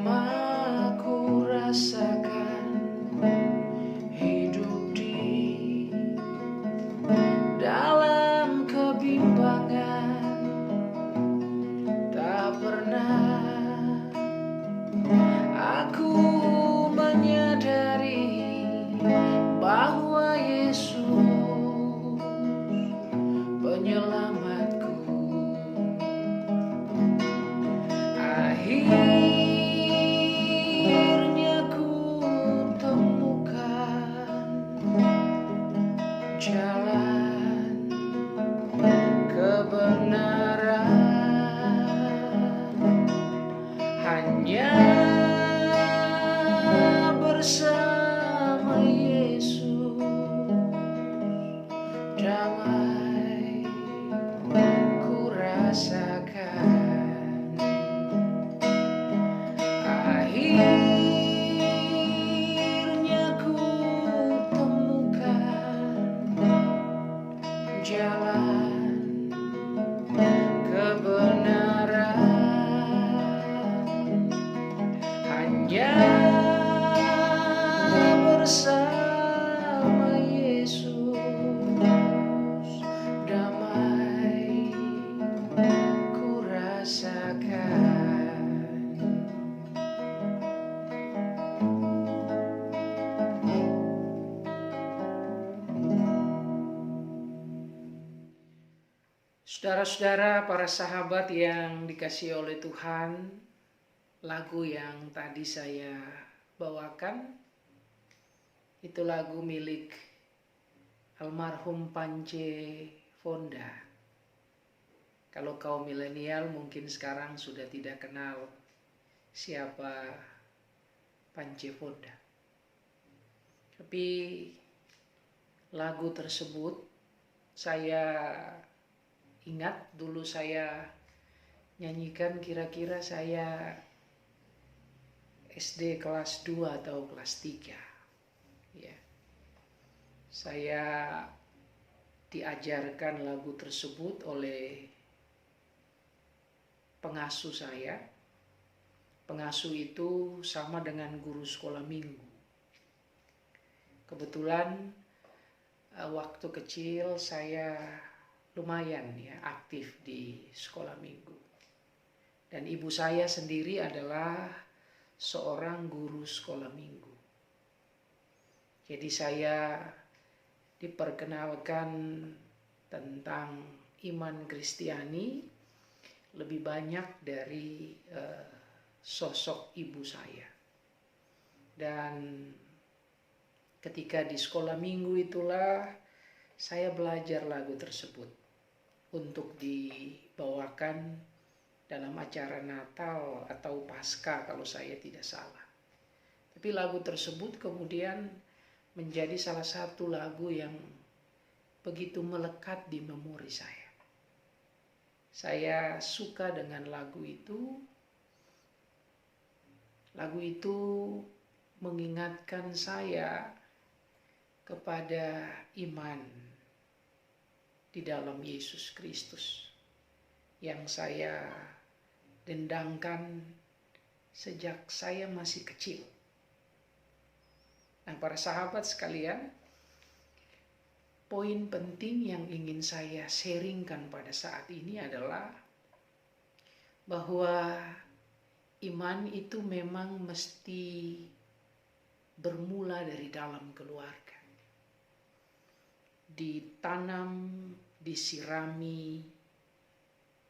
lama ku rasakan hidup di dalam kebimbangan, tak pernah aku menyadari bahwa Yesus penyelamatku. Akhirnya ku temukan jalan kebenaran, hanya bersama Yesus damai ku rasakan. Akhirnya ku temukan jalan kebenaran, hanya bersama Yesus damai ku rasakan. Saudara-saudara, para sahabat yang dikasihi oleh Tuhan, lagu yang tadi saya bawakan itu lagu milik almarhum Pance Fonda. Kalau kaum milenial mungkin sekarang sudah tidak kenal siapa Pance Fonda. Tapi lagu tersebut saya ingat dulu saya nyanyikan, kira-kira saya SD kelas 2 atau kelas 3. Ya. Saya diajarkan lagu tersebut oleh pengasuh saya. Pengasuh itu sama dengan guru sekolah minggu. Kebetulan waktu kecil saya lumayan ya aktif di sekolah minggu. Dan ibu saya sendiri adalah seorang guru sekolah minggu. Jadi saya diperkenalkan tentang iman Kristiani lebih banyak dari sosok ibu saya. Dan ketika di sekolah minggu itulah saya belajar lagu tersebut untuk dibawakan dalam acara Natal atau Paskah kalau saya tidak salah. Tapi lagu tersebut kemudian menjadi salah satu lagu yang begitu melekat di memori saya. Saya suka dengan lagu itu. Lagu itu mengingatkan saya kepada iman di dalam Yesus Kristus yang saya dendangkan sejak saya masih kecil. Nah, para sahabat sekalian, poin penting yang ingin saya sharingkan pada saat ini adalah bahwa iman itu memang mesti bermula dari dalam keluarga. Ditanam, disirami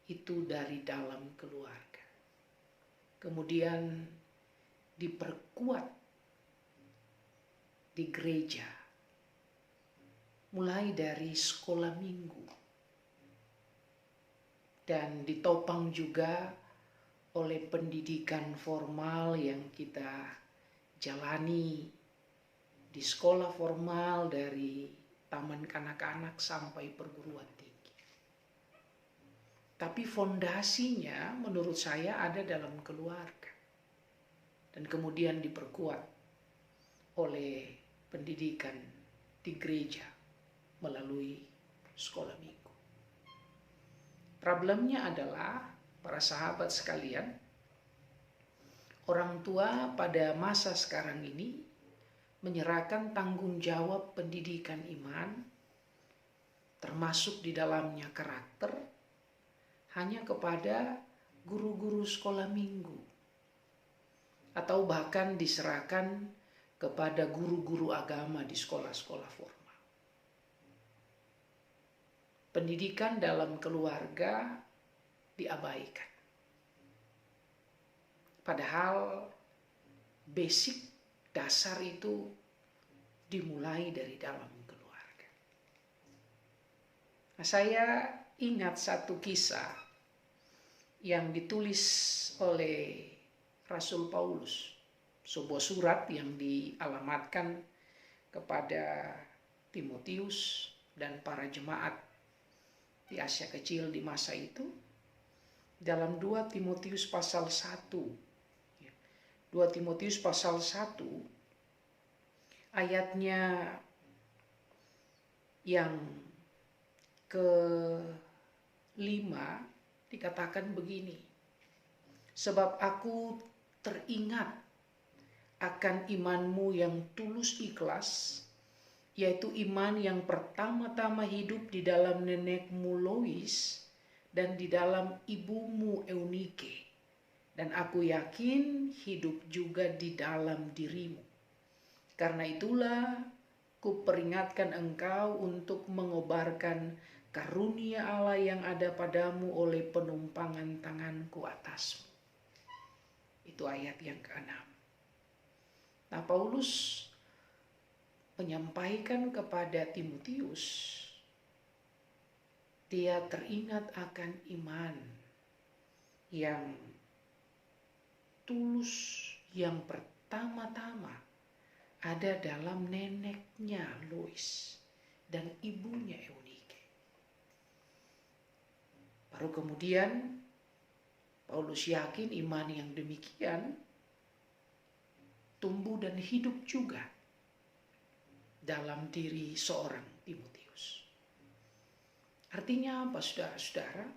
itu dari dalam keluarga. Kemudian diperkuat di gereja, mulai dari sekolah minggu, dan ditopang juga oleh pendidikan formal yang kita jalani di sekolah formal dari taman kanak-kanak sampai perguruan tinggi. Tapi fondasinya menurut saya ada dalam keluarga. Dan kemudian diperkuat oleh pendidikan di gereja melalui sekolah minggu. Problemnya adalah, para sahabat sekalian, orang tua pada masa sekarang ini menyerahkan tanggung jawab pendidikan iman, termasuk di dalamnya karakter, hanya kepada guru-guru sekolah minggu, atau bahkan diserahkan kepada guru-guru agama di sekolah-sekolah formal. Pendidikan dalam keluarga diabaikan. Padahal basic dasar itu dimulai dari dalam keluarga. Nah, saya ingat satu kisah yang ditulis oleh Rasul Paulus, sebuah surat yang dialamatkan kepada Timotius dan para jemaat di Asia Kecil di masa itu, dalam 2 Timotius pasal 1. 2 Timotius pasal 1 ayatnya yang ke-5 dikatakan begini. Sebab aku teringat akan imanmu yang tulus ikhlas, yaitu iman yang pertama-tama hidup di dalam nenekmu Lois dan di dalam ibumu Eunike. Dan aku yakin hidup juga di dalam dirimu. Karena itulah kuperingatkan engkau untuk mengobarkan karunia Allah yang ada padamu oleh penumpangan tanganku atasmu. Itu ayat yang ke-6. Nah, Paulus menyampaikan kepada Timotius, dia teringat akan iman yang tulus yang pertama-tama ada dalam neneknya Lois dan ibunya Eunike. Baru kemudian Paulus yakin iman yang demikian tumbuh dan hidup juga dalam diri seorang Timotius. Artinya apa, saudara-saudara?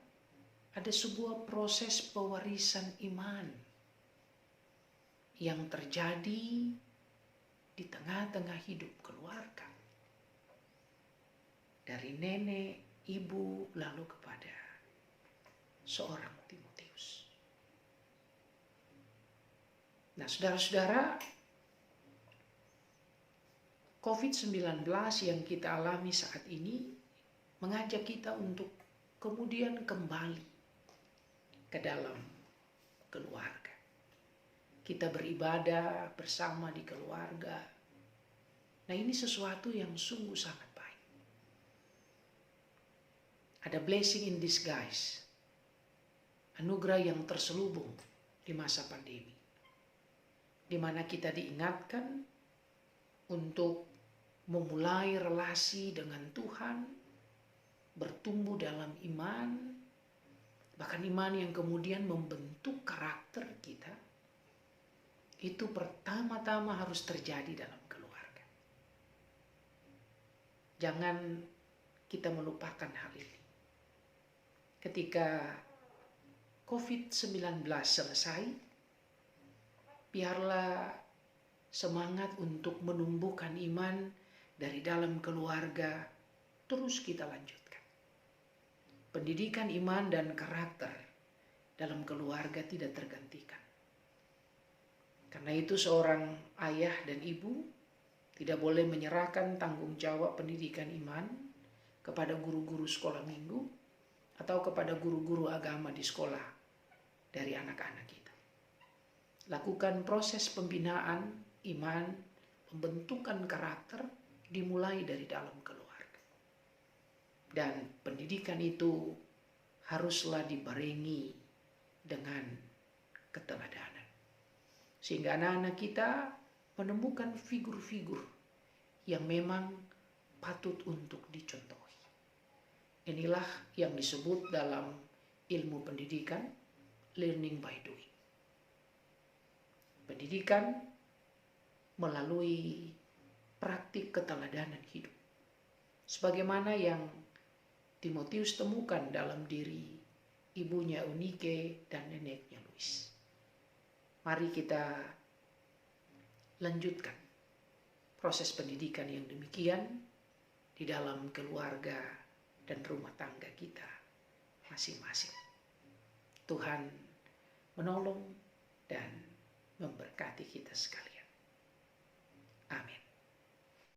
Ada sebuah proses pewarisan iman yang terjadi di tengah-tengah hidup keluarga. Dari nenek, ibu, lalu kepada seorang Timotius. Nah, saudara-saudara, COVID-19 yang kita alami saat ini mengajak kita untuk kemudian kembali ke dalam keluarga. Kita beribadah bersama di keluarga. Nah, ini sesuatu yang sungguh sangat baik. Ada blessing in disguise, anugerah yang terselubung di masa pandemi, di mana kita diingatkan untuk memulai relasi dengan Tuhan, bertumbuh dalam iman, bahkan iman yang kemudian membentuk karakter kita. Itu pertama-tama harus terjadi dalam keluarga. Jangan kita melupakan hal ini. Ketika COVID-19 selesai, biarlah semangat untuk menumbuhkan iman dari dalam keluarga terus kita lanjutkan. Pendidikan iman dan karakter dalam keluarga tidak tergantikan. Karena itu seorang ayah dan ibu tidak boleh menyerahkan tanggung jawab pendidikan iman kepada guru-guru sekolah minggu atau kepada guru-guru agama di sekolah dari anak-anak kita. Lakukan proses pembinaan iman, pembentukan karakter dimulai dari dalam keluarga. Dan pendidikan itu haruslah dibarengi dengan keteladanan. Sehingga anak-anak kita menemukan figur-figur yang memang patut untuk dicontohi. Inilah yang disebut dalam ilmu pendidikan, learning by doing. Pendidikan melalui praktik keteladanan hidup. Sebagaimana yang Timotius temukan dalam diri ibunya Eunike dan neneknya Lois. Mari kita lanjutkan proses pendidikan yang demikian di dalam keluarga dan rumah tangga kita masing-masing. Tuhan menolong dan memberkati kita sekali.